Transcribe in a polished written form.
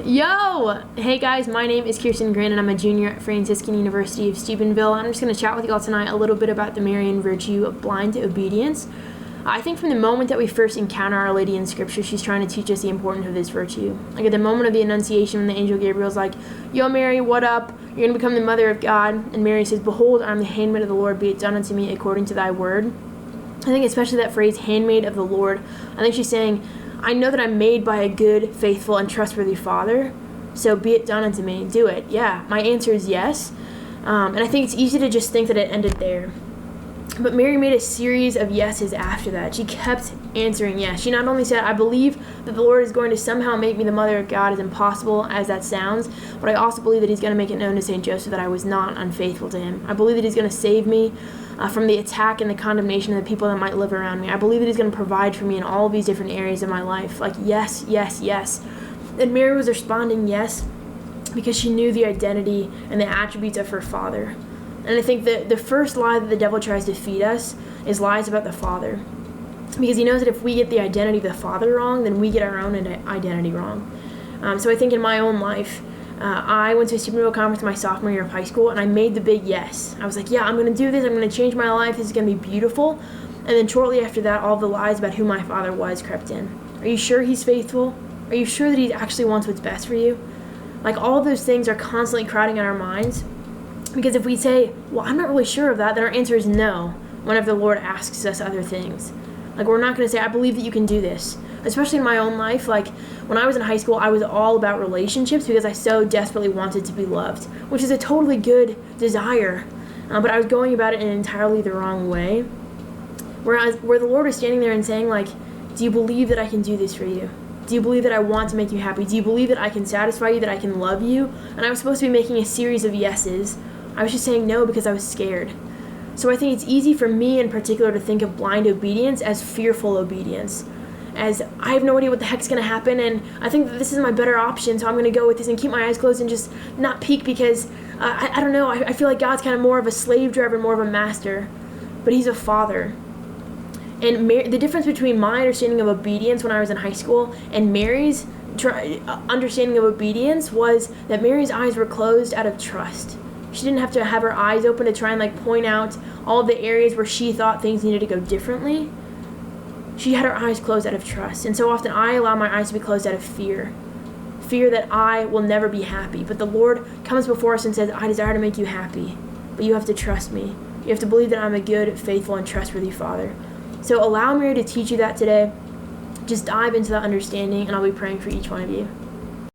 Yo! Hey guys, my name is Kirsten Grant and I'm a junior at Franciscan University of Steubenville. I'm just going to chat with you all tonight a little bit about the Marian virtue of blind obedience. I think from the moment that we first encounter Our Lady in Scripture, she's trying to teach us the importance of this virtue. Like at the moment of the Annunciation, when the angel Gabriel's like, "Yo Mary, what up? You're going to become the mother of God." And Mary says, "Behold, I'm the handmaid of the Lord, be it done unto me according to thy word." I think especially that phrase, handmaid of the Lord, I think she's saying, I know that I'm made by a good, faithful, and trustworthy Father, so be it done unto me. Do it. Yeah, my answer is yes. And I think it's easy to just think that it ended there. But Mary made a series of yeses after that. She kept answering yes. She not only said, I believe that the Lord is going to somehow make me the mother of God, as impossible as that sounds, but I also believe that he's going to make it known to St. Joseph that I was not unfaithful to him. I believe that he's going to save me from the attack and the condemnation of the people that might live around me. I believe that he's going to provide for me in all of these different areas of my life. Like, yes, yes, yes. And Mary was responding yes because she knew the identity and the attributes of her Father. And I think that the first lie that the devil tries to feed us is lies about the Father. Because he knows that if we get the identity of the Father wrong, then we get our own identity wrong. So I think in my own life, I went to a Steubenville conference my sophomore year of high school, and I made the big yes. I was like, yeah, I'm going to do this. I'm going to change my life. This is going to be beautiful. And then shortly after that, all the lies about who my Father was crept in. Are you sure he's faithful? Are you sure that he actually wants what's best for you? Like, all of those things are constantly crowding in our minds. Because if we say, well, I'm not really sure of that, then our answer is no whenever the Lord asks us other things. Like, we're not going to say, I believe that you can do this. Especially in my own life, like, when I was in high school, I was all about relationships because I so desperately wanted to be loved, which is a totally good desire. But I was going about it in entirely the wrong way. Where the Lord was standing there and saying, like, do you believe that I can do this for you? Do you believe that I want to make you happy? Do you believe that I can satisfy you, that I can love you? And I was supposed to be making a series of yeses. I was just saying no because I was scared. So I think it's easy for me in particular to think of blind obedience as fearful obedience. As I have no idea what the heck's going to happen, and I think that this is my better option, so I'm going to go with this and keep my eyes closed and just not peek because, I don't know, I feel like God's kind of more of a slave driver, more of a master, but he's a father. And the difference between my understanding of obedience when I was in high school and Mary's understanding of obedience was that Mary's eyes were closed out of trust. She didn't have to have her eyes open to try and like point out all of the areas where she thought things needed to go differently. She had her eyes closed out of trust. And so often I allow my eyes to be closed out of fear. Fear that I will never be happy. But the Lord comes before us and says, I desire to make you happy. But you have to trust me. You have to believe that I'm a good, faithful, and trustworthy Father. So allow Mary to teach you that today. Just dive into that understanding, and I'll be praying for each one of you.